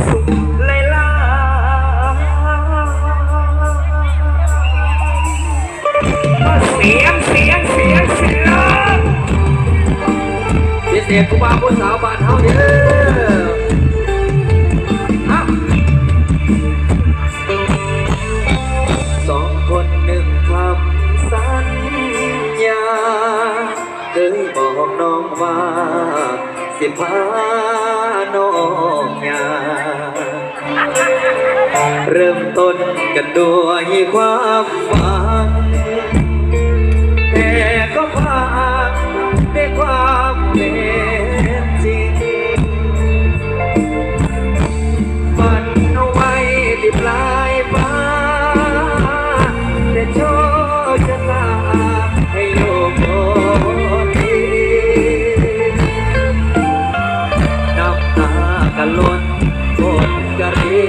สุขเลยล่ะเสียงพิเศษกูมาผู้สาวบ้านเฮาเด้อสองคนหนึ่งคำสัญญาเคยบอกน้องว่าสิพาน้องยาเริ่มต้นกันด้วยความหวังแต่ก็ผ่านด้วยความเป็นจริงฝันเอาไว้ที่ปลายฟ้าแต่โชคชะตาให้โยกโอนน้ำตากันล้นบนกระเรี